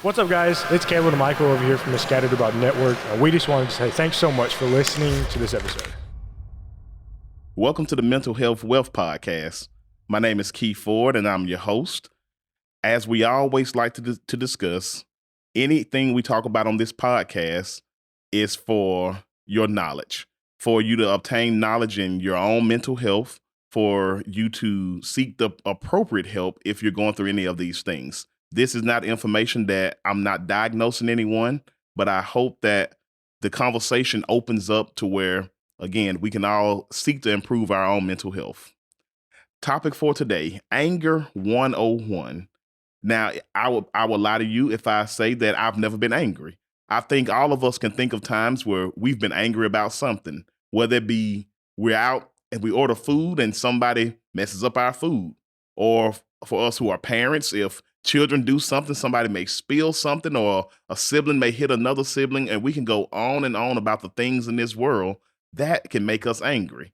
What's up, guys? It's Caleb and Michael over here from the Scattered About Network. We just wanted to say thanks so much for listening to this episode. Welcome to the Mental Health Wealth Podcast. My name is Keith Ford, and I'm your host. As we always like to discuss, anything we talk about on this podcast is for your knowledge, for you to obtain knowledge in your own mental health, for you to seek the appropriate help if you're going through any of these things. This is not information that I'm not diagnosing anyone, but I hope that the conversation opens up to where, again, we can all seek to improve our own mental health. Topic for today, Anger 101. Now, I will lie to you if I say that I've never been angry. I think all of us can think of times where we've been angry about something, whether it be we're out and we order food and somebody messes up our food, or for us who are parents, if children do something, somebody may spill something, or a sibling may hit another sibling, and we can go on and on about the things in this world that can make us angry.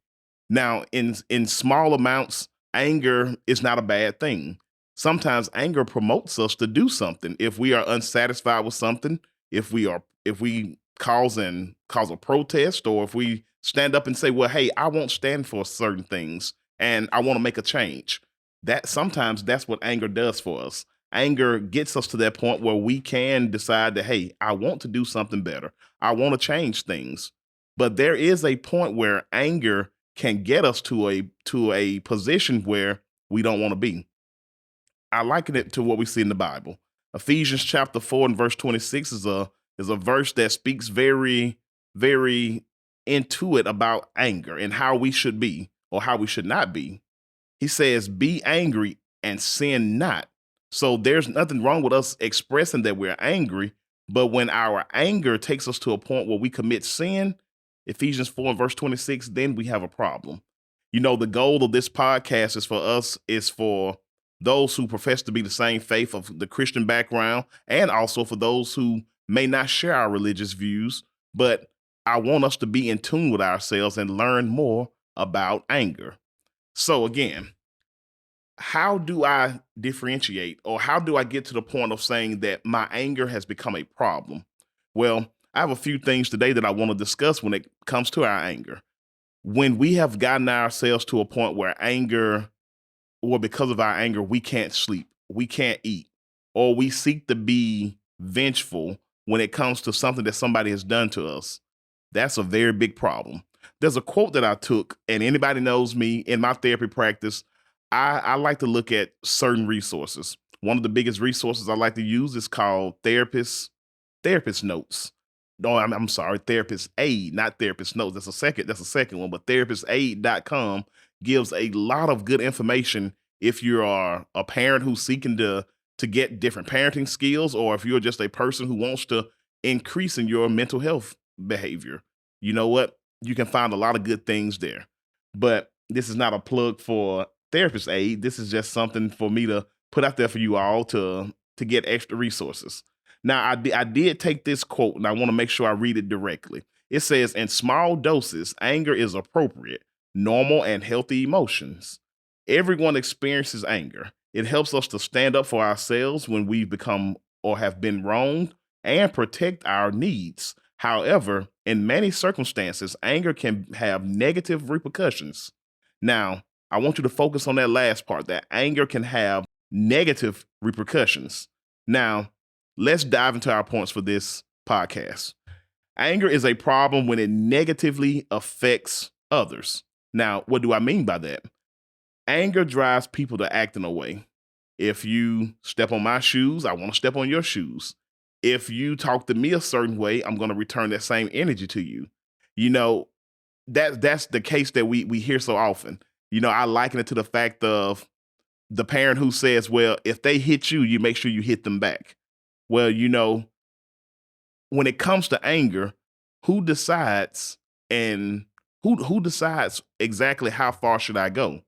Now, in small amounts, anger is not a bad thing. Sometimes anger promotes us to do something. If we are unsatisfied with something, if we cause a protest, or if we stand up and say, well, hey, I won't stand for certain things and I want to make a change. Sometimes that's what anger does for us. Anger gets us to that point where we can decide that, hey, I want to do something better. I want to change things. But there is a point where anger can get us to a position where we don't want to be. I liken it to what we see in the Bible. Ephesians chapter 4 and verse 26 is a verse that speaks very, very into it about anger and how we should be or how we should not be. He says, be angry and sin not. So there's nothing wrong with us expressing that we're angry, but when our anger takes us to a point where we commit sin, Ephesians 4 and verse 26, then we have a problem. You know, the goal of this podcast is for those who profess to be the same faith of the Christian background, and also for those who may not share our religious views, but I want us to be in tune with ourselves and learn more about anger. So again, how do I differentiate, or how do I get to the point of saying that my anger has become a problem? Well, I have a few things today that I want to discuss when it comes to our anger. When we have gotten ourselves to a point where because of our anger, we can't sleep, we can't eat, or we seek to be vengeful when it comes to something that somebody has done to us, that's a very big problem. There's a quote that I took, and anybody knows me in my therapy practice, I like to look at certain resources. One of the biggest resources I like to use is called therapist notes. No, I'm sorry, therapist aid, not therapist notes. That's a second one, but therapistaid.com gives a lot of good information if you are a parent who's seeking to get different parenting skills, or if you're just a person who wants to increase in your mental health behavior. You know what? You can find a lot of good things there. But this is not a plug for therapist aid. This is just something for me to put out there for you all to get extra resources. Now, I did take this quote, and I want to make sure I read it directly. It says, in small doses, anger is appropriate, normal, and healthy emotions. Everyone experiences anger. It helps us to stand up for ourselves when we've become or have been wronged, and protect our needs. However, in many circumstances, anger can have negative repercussions. Now, I want you to focus on that last part, that anger can have negative repercussions. Now, let's dive into our points for this podcast. Anger is a problem when it negatively affects others. Now, what do I mean by that? Anger drives people to act in a way. If you step on my shoes, I want to step on your shoes. If you talk to me a certain way, I'm going to return that same energy to you. You know, that's the case that we hear so often. You know, I liken it to the fact of the parent who says, well, if they hit you, you make sure you hit them back. Well, you know, when it comes to anger, who decides and who decides exactly how far should I go?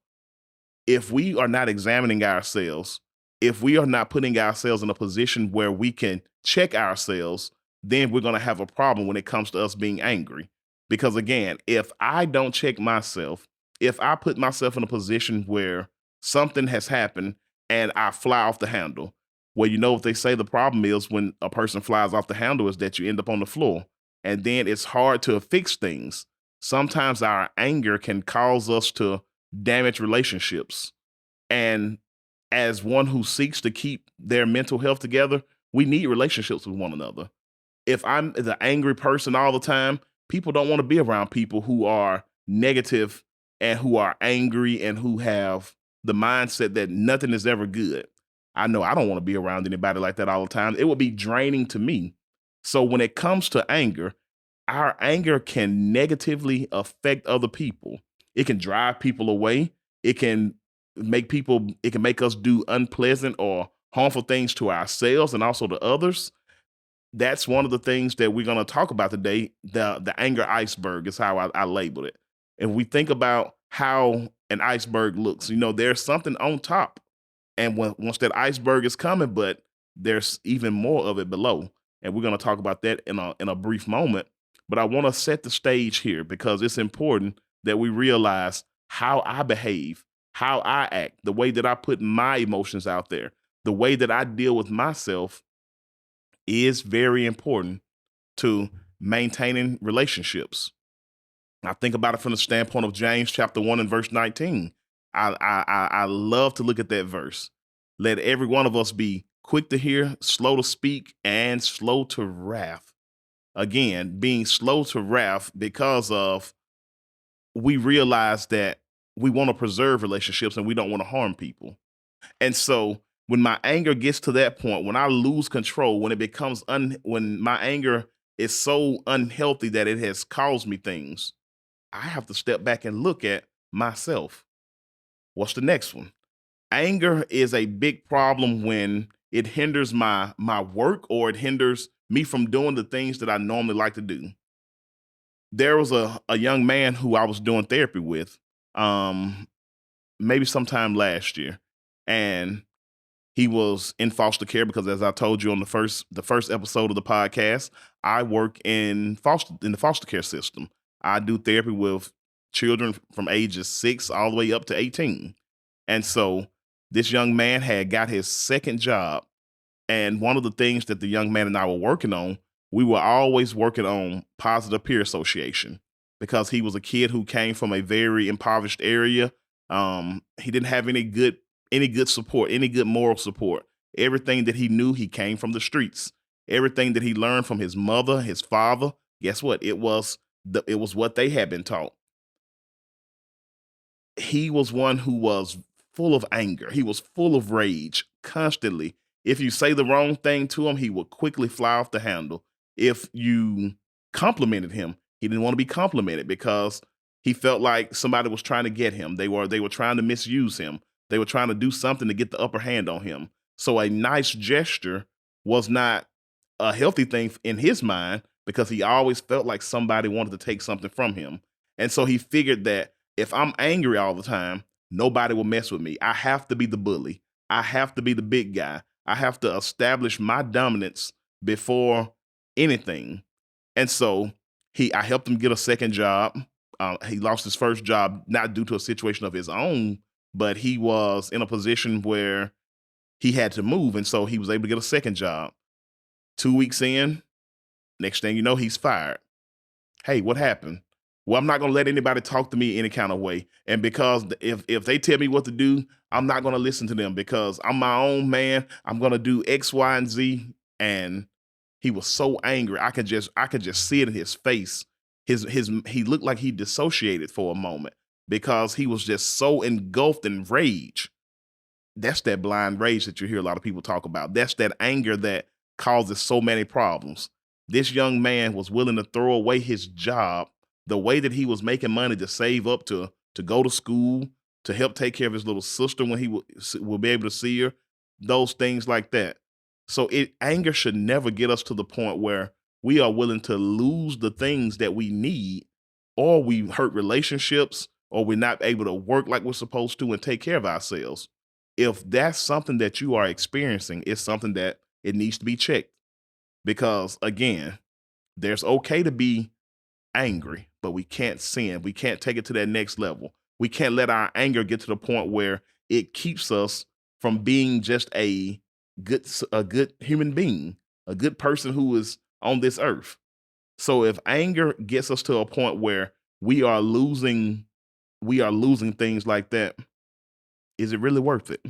If we are not examining ourselves, if we are not putting ourselves in a position where we can check ourselves, then we're going to have a problem when it comes to us being angry. Because again, if I don't check myself, if I put myself in a position where something has happened and I fly off the handle, Well, you know what they say the problem is when a person flies off the handle is that you end up on the floor. And then it's hard to fix things. Sometimes our anger can cause us to damage relationships. And as one who seeks to keep their mental health together, we need relationships with one another. If I'm the angry person all the time, people don't want to be around people who are negative and who are angry and who have the mindset that nothing is ever good. I know I don't want to be around anybody like that all the time. It would be draining to me. So when it comes to anger, our anger can negatively affect other people. It can drive people away. It can it can make us do unpleasant or harmful things to ourselves and also to others. That's one of the things that we're going to talk about today. The anger iceberg is how I labeled it. And we think about how an iceberg looks, there's something on top. And once that iceberg is coming, but there's even more of it below. And we're going to talk about that in a brief moment. But I want to set the stage here because it's important that we realize how I behave, how I act, the way that I put my emotions out there, the way that I deal with myself is very important to maintaining relationships. I think about it from the standpoint of James chapter 1 and verse 19. I love to look at that verse. Let every one of us be quick to hear, slow to speak, and slow to wrath. Again, being slow to wrath because of we realize that we want to preserve relationships and we don't want to harm people. And so when my anger gets to that point, when I lose control, when it becomes when my anger is so unhealthy that it has caused me things, I have to step back and look at myself. What's the next one? Anger is a big problem when it hinders my work or it hinders me from doing the things that I normally like to do. There was a young man who I was doing therapy with, um, maybe sometime last year, and he was in foster care because, as I told you on the first episode of the podcast, I work in the foster care system. I do therapy with children from ages 6 all the way up to 18. And so this young man had got his second job. And one of the things that the young man and I were working on, we were always working on positive peer association because he was a kid who came from a very impoverished area. He didn't have any good support, any good moral support. Everything that he knew, he came from the streets. Everything that he learned from his mother, his father, guess what? It was what they had been taught. He was one who was full of anger. He was full of rage constantly. If you say the wrong thing to him, he would quickly fly off the handle. If you complimented him, he didn't want to be complimented because he felt like somebody was trying to get him. They were trying to misuse him. They were trying to do something to get the upper hand on him. So a nice gesture was not a healthy thing in his mind because he always felt like somebody wanted to take something from him. And so he figured that if I'm angry all the time, nobody will mess with me. I have to be the bully. I have to be the big guy. I have to establish my dominance before anything. And so I helped him get a second job. He lost his first job, not due to a situation of his own, but he was in a position where he had to move. And so he was able to get a second job. 2 weeks in, next thing you know, he's fired. Hey, what happened? Well, I'm not going to let anybody talk to me any kind of way. And because if they tell me what to do, I'm not going to listen to them because I'm my own man. I'm going to do X, Y, and Z. And he was so angry. I could just see it in his face. He looked like he dissociated for a moment because he was just so engulfed in rage. That's that blind rage that you hear a lot of people talk about. That's that anger that causes so many problems. This young man was willing to throw away his job, the way that he was making money to save up to go to school, to help take care of his little sister when he will be able to see her, those things like that. So anger should never get us to the point where we are willing to lose the things that we need, or we hurt relationships, or we're not able to work like we're supposed to and take care of ourselves. If that's something that you are experiencing, it's something that it needs to be checked. Because again, there's okay to be angry, but we can't sin. We can't take it to that next level. We can't let our anger get to the point where it keeps us from being just a a good human being, a good person who is on this earth. So if anger gets us to a point where we are losing things like that, is it really worth it?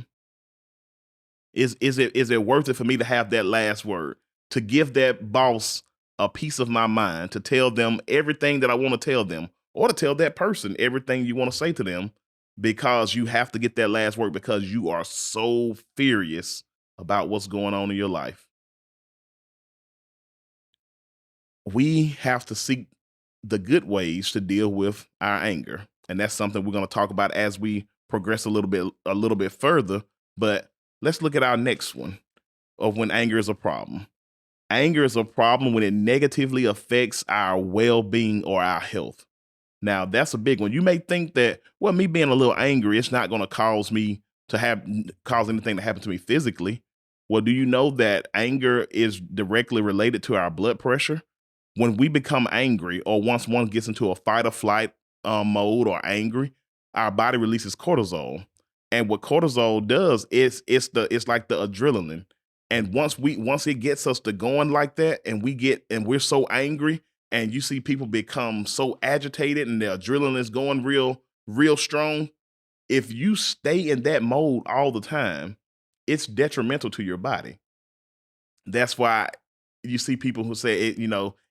Is it worth it for me to have that last word? To give that boss a piece of my mind, to tell them everything that I want to tell them, or to tell that person everything you want to say to them, because you have to get that last word because you are so furious about what's going on in your life. We have to seek the good ways to deal with our anger. And that's something we're going to talk about as we progress a little bit further. But let's look at our next one of when anger is a problem. Anger is a problem when it negatively affects our well-being or our health. Now, that's a big one. You may think that, well, me being a little angry, it's not going to cause anything to happen to me physically. Well, do you know that anger is directly related to our blood pressure? When we become angry, or once one gets into a fight or flight mode or angry, our body releases cortisol. And what cortisol does is it's like the adrenaline. And once it gets us to going like that, and we're so angry, and you see people become so agitated and their adrenaline is going real strong. If you stay in that mode all the time, it's detrimental to your body. That's why you see people who say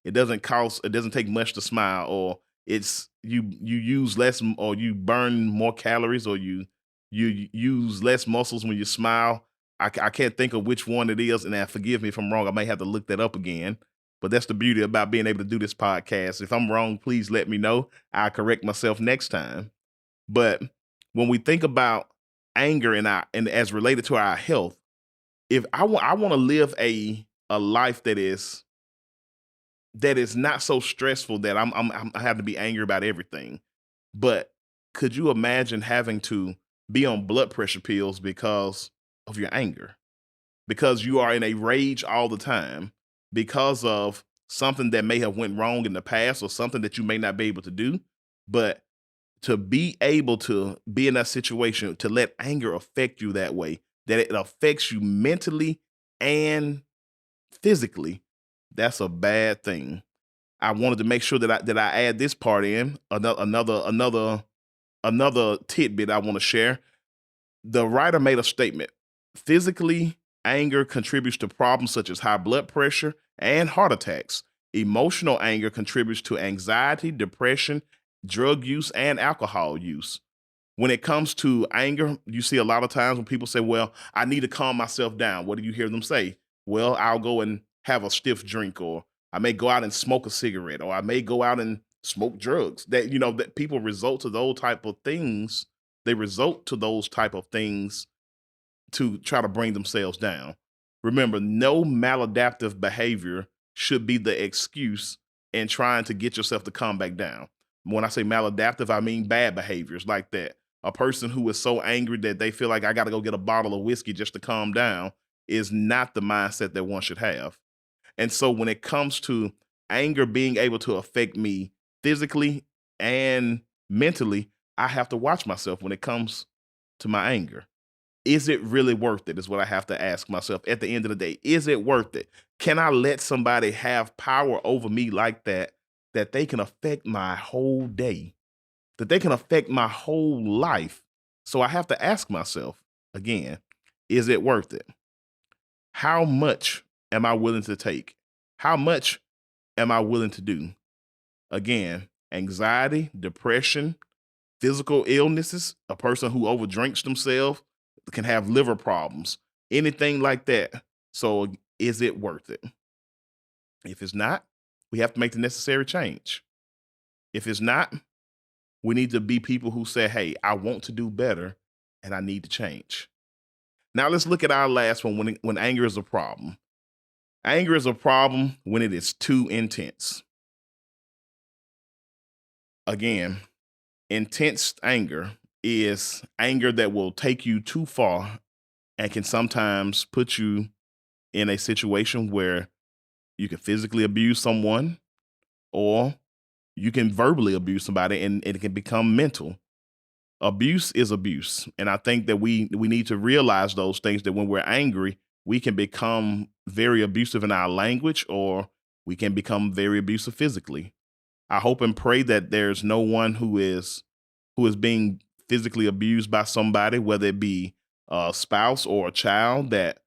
it doesn't take much to smile, or it's you use less or you burn more calories, or you use less muscles when you smile. I can't think of which one it is, and forgive me if I'm wrong. I may have to look that up again. But that's the beauty about being able to do this podcast. If I'm wrong, please let me know. I'll correct myself next time. But when we think about anger and as related to our health, if I want to live a life that is not so stressful that I have to be angry about everything. But could you imagine having to be on blood pressure pills because of your anger? Because you are in a rage all the time because of something that may have went wrong in the past, or something that you may not be able to do. But to be able to be in that situation, to let anger affect you that way, that it affects you mentally and physically, that's a bad thing. I wanted to make sure that I add this part in. Another tidbit I want to share. The writer made a statement. Physically, anger contributes to problems such as high blood pressure and heart attacks. Emotional anger contributes to anxiety, depression, drug use, and alcohol use. When it comes to anger, you see a lot of times when people say, well, I need to calm myself down. What do you hear them say? Well, I'll go and have a stiff drink, or I may go out and smoke a cigarette, or I may go out and smoke drugs. That people result to those type of things. They result to those type of things to try to bring themselves down. Remember, no maladaptive behavior should be the excuse in trying to get yourself to calm back down. When I say maladaptive, I mean bad behaviors like that. A person who is so angry that they feel like I got to go get a bottle of whiskey just to calm down is not the mindset that one should have. And so when it comes to anger being able to affect me physically and mentally, I have to watch myself when it comes to my anger. Is it really worth it? Is what I have to ask myself at the end of the day. Is it worth it? Can I let somebody have power over me like that, that they can affect my whole day, that they can affect my whole life? So I have to ask myself again, is it worth it? How much am I willing to take? How much am I willing to do? Again, anxiety, depression, physical illnesses, a person who overdrinks themselves can have liver problems, anything like that. So is it worth it? If it's not, we have to make the necessary change. If it's not, we need to be people who say, hey, I want to do better and I need to change. Now let's look at our last one when anger is a problem. Anger is a problem when it is too intense. Again, intense anger is anger that will take you too far and can sometimes put you in a situation where you can physically abuse someone, or you can verbally abuse somebody, and it can become mental. Abuse is abuse. And I think that we need to realize those things, that when we're angry, we can become very abusive in our language, or we can become very abusive physically. I hope and pray that there's no one who is being physically abused by somebody, whether it be a spouse or a child, that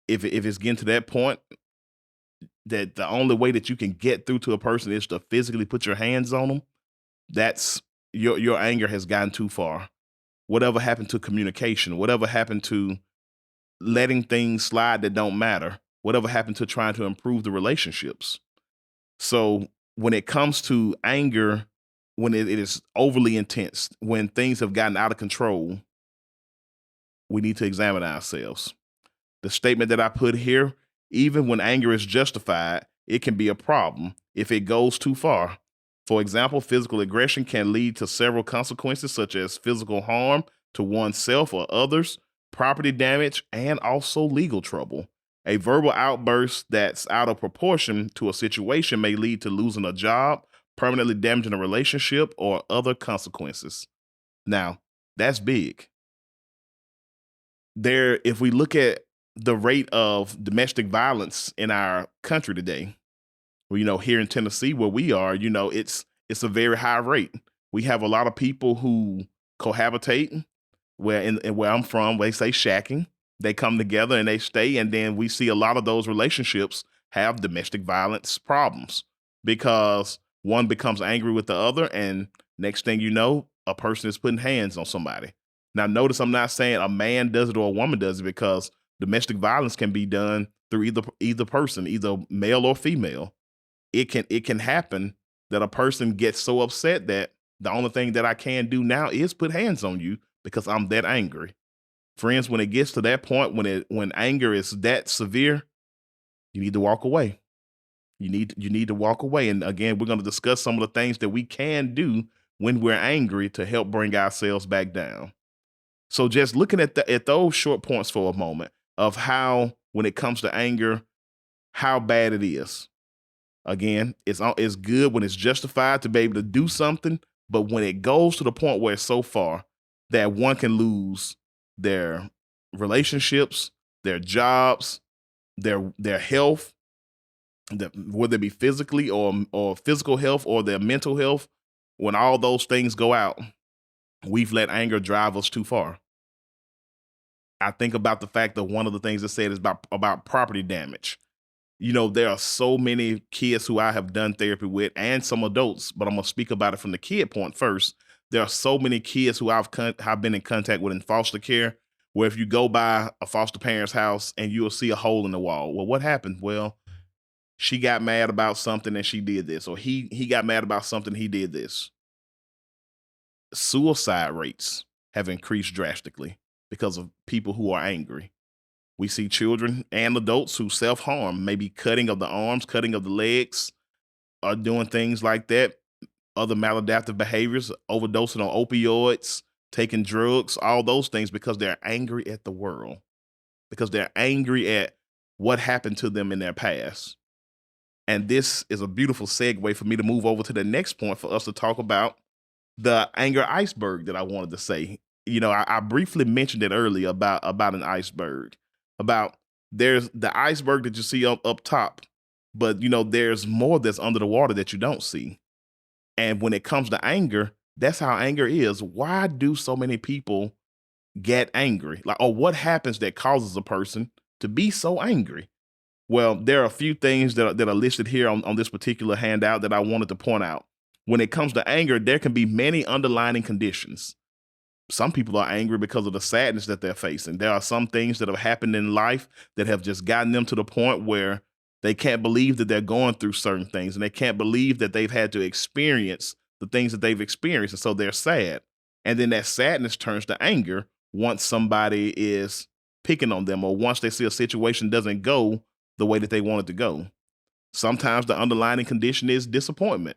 if it's getting to that point, that the only way that you can get through to a person is to physically put your hands on them. That's your anger has gotten too far. Whatever happened to communication? Whatever happened to letting things slide that don't matter? Whatever happened to trying to improve the relationships? So when it comes to anger, when it is overly intense, when things have gotten out of control, we need to examine ourselves. The statement that I put here, even when anger is justified, it can be a problem if it goes too far. For example, physical aggression can lead to several consequences, such as physical harm to oneself or others, property damage, and also legal trouble. A verbal outburst that's out of proportion to a situation may lead to losing a job, permanently damaging a relationship, or other consequences. Now, that's big. If we look at the rate of domestic violence in our country today, well, here in Tennessee where we are, it's a very high rate. We have a lot of people who cohabitate. Where I'm from, they say shacking. They come together and they stay, and then we see a lot of those relationships have domestic violence problems because one becomes angry with the other, and next thing you know, a person is putting hands on somebody. Now, notice I'm not saying a man does it or a woman does it, because domestic violence can be done through either person, either male or female. It can happen that a person gets so upset that the only thing that I can do now is put hands on you because I'm that angry. Friends, when it gets to that point, when anger is that severe, you need to walk away. You need to walk away. And again, we're going to discuss some of the things that we can do when we're angry to help bring ourselves back down. So just looking at those short points for a moment of how, when it comes to anger, how bad it is. Again, it's good when it's justified to be able to do something, but when it goes to the point where it's so far that one can lose their relationships, their jobs, their health, whether it be physically or physical health or their mental health, when all those things go out, we've let anger drive us too far. I think about the fact that one of the things I said is about property damage. There are so many kids who I have done therapy with, and some adults, but I'm gonna speak about it from the kid point first. There are so many kids who have been in contact with in foster care, where if you go by a foster parent's house and you'll see a hole in the wall. Well, what happened? Well, she got mad about something and she did this, or he got mad about something, he did this. Suicide rates have increased drastically because of people who are angry. We see children and adults who self-harm, maybe cutting of the arms, cutting of the legs, or doing things like that. Other maladaptive behaviors, overdosing on opioids, taking drugs, all those things because they're angry at the world, because they're angry at what happened to them in their past. And this is a beautiful segue for me to move over to the next point for us to talk about the anger iceberg that I wanted to say. I briefly mentioned it earlier about an iceberg, about there's the iceberg that you see up top, but there's more that's under the water that you don't see. And when it comes to anger, that's how anger is. Why do so many people get angry? Or what happens that causes a person to be so angry? Well, there are a few things that are listed here on this particular handout that I wanted to point out. When it comes to anger, there can be many underlying conditions. Some people are angry because of the sadness that they're facing. There are some things that have happened in life that have just gotten them to the point where they can't believe that they're going through certain things, and they can't believe that they've had to experience the things that they've experienced. And so they're sad. And then that sadness turns to anger once somebody is picking on them, or once they see a situation doesn't go the way that they want it to go. Sometimes the underlying condition is disappointment.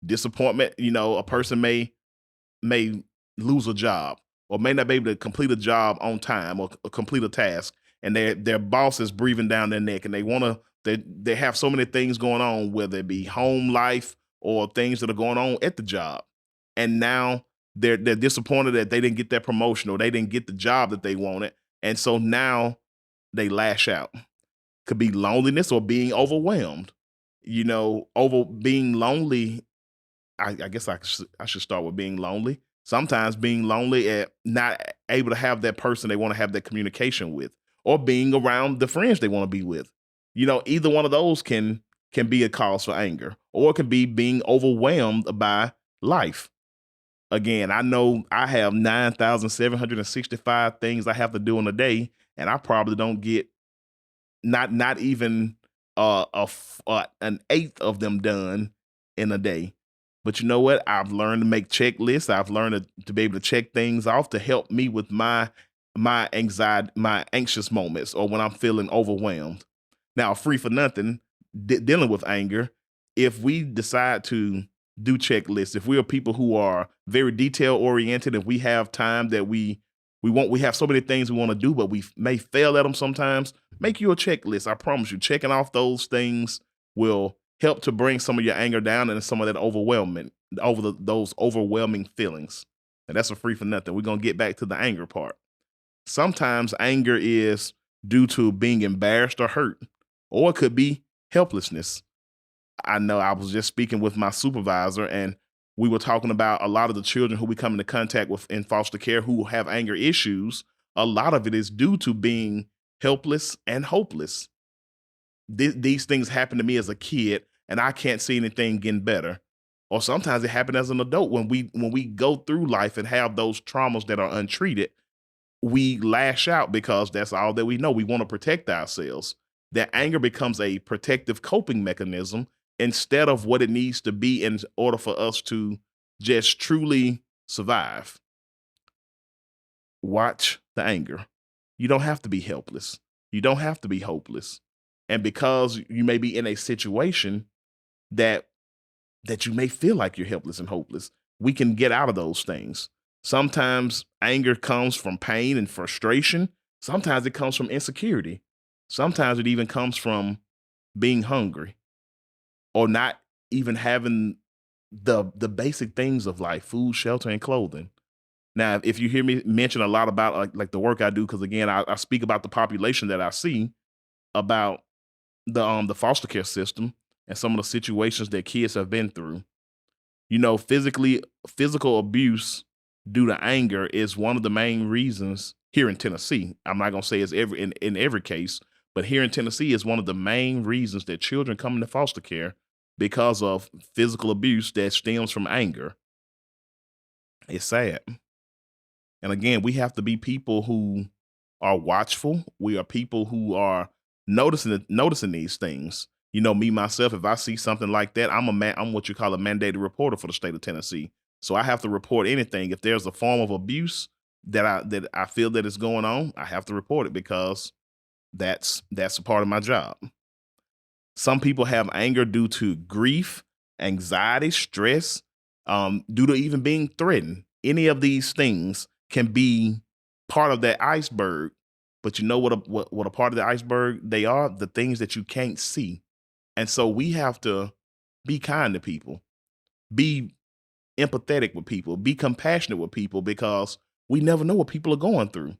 Disappointment, a person may lose a job, or may not be able to complete a job on time, or complete a task, and their boss is breathing down their neck, and they have so many things going on, whether it be home life or things that are going on at the job, and now they're disappointed that they didn't get that promotion or they didn't get the job that they wanted, and so now they lash out. Could be loneliness or being overwhelmed. Over being lonely. I guess I should start with being lonely. Sometimes being lonely at not able to have that person they want to have that communication with, or being around the friends they want to be with. Either one of those can be a cause for anger, or it can be being overwhelmed by life. Again, I know I have 9,765 things I have to do in a day, and I probably don't get not even an eighth of them done in a day. But you know what? I've learned to make checklists. I've learned to be able to check things off to help me with my anxiety, my anxious moments, or when I'm feeling overwhelmed. Now, free for nothing, dealing with anger. If we decide to do checklists, if we are people who are very detail oriented, if we have time that we have so many things we want to do, but we may fail at them sometimes. Make you a checklist. I promise you, checking off those things will help to bring some of your anger down and some of that those overwhelming feelings. And that's a free for nothing. We're gonna get back to the anger part. Sometimes anger is due to being embarrassed or hurt, or it could be helplessness. I know I was just speaking with my supervisor, and we were talking about a lot of the children who we come into contact with in foster care who have anger issues. A lot of it is due to being helpless and hopeless. These things happen to me as a kid, and I can't see anything getting better. Or sometimes it happened as an adult when we go through life and have those traumas that are untreated. We lash out because that's all that we know. We want to protect ourselves. That anger becomes a protective coping mechanism instead of what it needs to be in order for us to just truly survive. Watch the anger. You don't have to be helpless. You don't have to be hopeless. And because you may be in a situation that you may feel like you're helpless and hopeless, we can get out of those things. Sometimes anger comes from pain and frustration. Sometimes it comes from insecurity. Sometimes it even comes from being hungry or not even having the basic things of life: food, shelter, and clothing. Now, if you hear me mention a lot about like the work I do, because again, I speak about the population that I see, about the foster care system and some of the situations that kids have been through. Physical abuse due to anger is one of the main reasons here in Tennessee. I'm not gonna say it's in every case, but here in Tennessee is one of the main reasons that children come into foster care because of physical abuse that stems from anger. It's sad. And again, we have to be people who are watchful. We are people who are noticing these things. Me myself, if I see something like that, I'm what you call a mandated reporter for the state of Tennessee. So I have to report anything. If there's a form of abuse that I feel that is going on, I have to report it because that's a part of my job. Some people have anger due to grief, anxiety, stress, due to even being threatened. Any of these things can be part of that iceberg. But you know what a part of the iceberg they are? The things that you can't see. And so we have to be kind to people, be empathetic with people, be compassionate with people, because we never know what people are going through.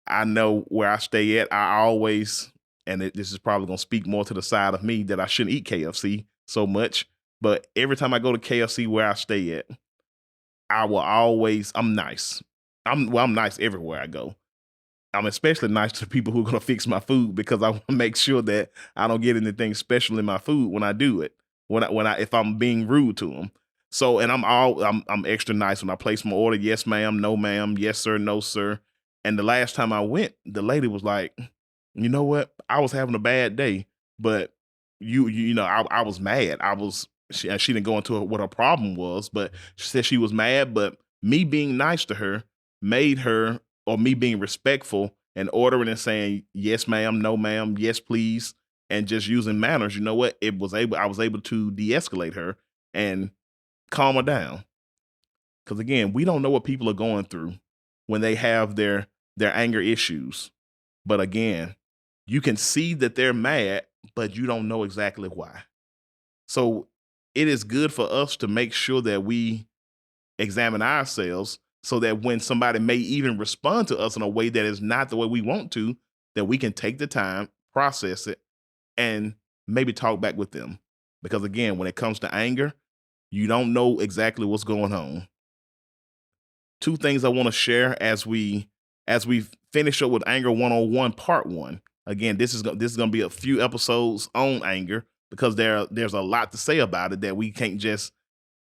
I know where I stay at, I always, and this is probably going to speak more to the side of me that I shouldn't eat KFC so much, but every time I go to KFC where I stay at, I'm nice. I'm nice everywhere I go. I'm especially nice to people who are going to fix my food, because I want to make sure that I don't get anything special in my food when I do it. If I'm being rude to them. So, and I'm extra nice when I place my order. Yes, ma'am. No, ma'am. Yes, sir. No, sir. And the last time I went, the lady was like, "You know what? I was having a bad day, but I was mad. She didn't go into what her problem was, but she said she was mad. But me being nice to her made her, or me being respectful and ordering and saying, yes, ma'am, no, ma'am, yes, please, and just using manners, you know what? I was able to de-escalate her and calm her down. Because again, we don't know what people are going through when they have their anger issues. But again, you can see that they're mad, but you don't know exactly why. So it is good for us to make sure that we examine ourselves, so that when somebody may even respond to us in a way that is not the way we want to, that we can take the time, process it, and maybe talk back with them. Because again, when it comes to anger, you don't know exactly what's going on. Two things I want to share as we finish up with Anger 101 Part 1. Again, this is going to be a few episodes on anger because there's a lot to say about it that we can't just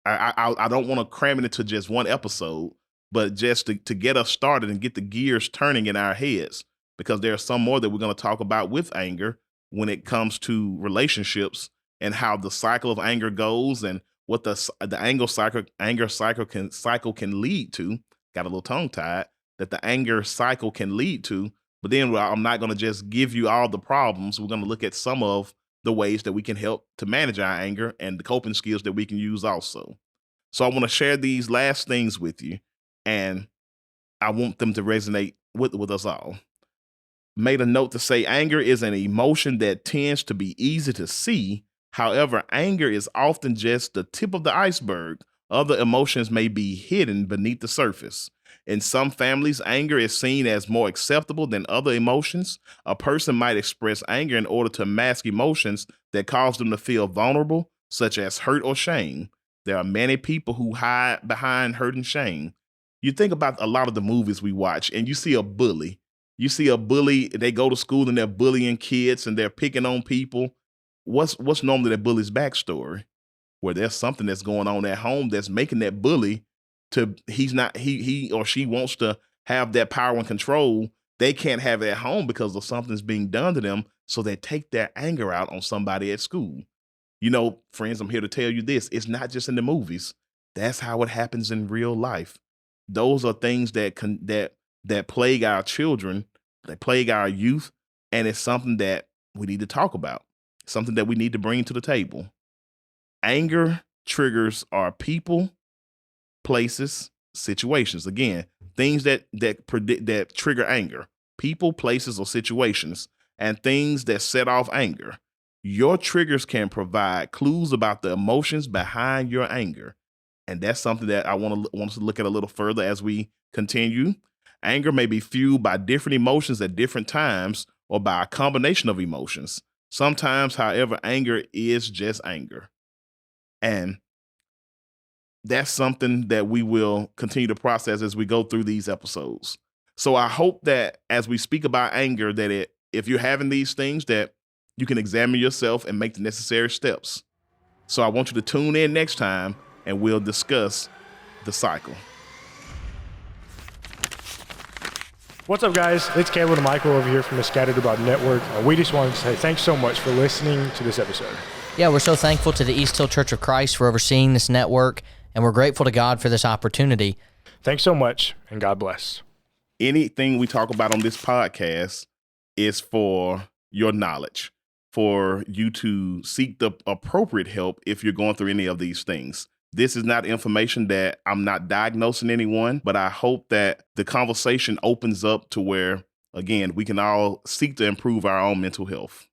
I don't want to cram it into just one episode, but just to get us started and get the gears turning in our heads, because there's some more that we're going to talk about with anger when it comes to relationships and how the cycle of anger goes and what the anger cycle can lead to. Got a little tongue tied that the anger cycle can lead to. But then I'm not going to just give you all the problems. We're going to look at some of the ways that we can help to manage our anger and the coping skills that we can use also. So I want to share these last things with you, and I want them to resonate with us all. Made a note to say anger is an emotion that tends to be easy to see. However, anger is often just the tip of the iceberg. Other emotions may be hidden beneath the surface. In some families, anger is seen as more acceptable than other emotions. A person might express anger in order to mask emotions that cause them to feel vulnerable, such as hurt or shame. There are many people who hide behind hurt and shame. You think about a lot of the movies we watch, and you see a bully. You see a bully, they go to school and they're bullying kids and they're picking on people. What's normally that bully's backstory? Where there's something that's going on at home that's making that bully he or she wants to have that power and control. They can't have it at home because of something's being done to them. So they take their anger out on somebody at school. You know, friends, I'm here to tell you this. It's not just in the movies. That's how it happens in real life. Those are things that plague our children, that plague our youth, and it's something that we need to talk about, something that we need to bring to the table. Anger triggers are people, places, situations. Again, things that trigger anger, people, places, or situations, and things that set off anger. Your triggers can provide clues about the emotions behind your anger. And that's something that I want us to look at a little further as we continue. Anger may be fueled by different emotions at different times or by a combination of emotions. Sometimes, however, anger is just anger. And that's something that we will continue to process as we go through these episodes. So I hope that as we speak about anger, that if you're having these things, that you can examine yourself and make the necessary steps. So I want you to tune in next time and we'll discuss the cycle. What's up, guys? It's Caleb and Michael over here from the Scattered About Network. We just wanted to say thanks so much for listening to this episode. Yeah, we're so thankful to the East Hill Church of Christ for overseeing this network, and we're grateful to God for this opportunity. Thanks so much, and God bless. Anything we talk about on this podcast is for your knowledge, for you to seek the appropriate help if you're going through any of these things. This is not information that I'm not diagnosing anyone, but I hope that the conversation opens up to where, again, we can all seek to improve our own mental health.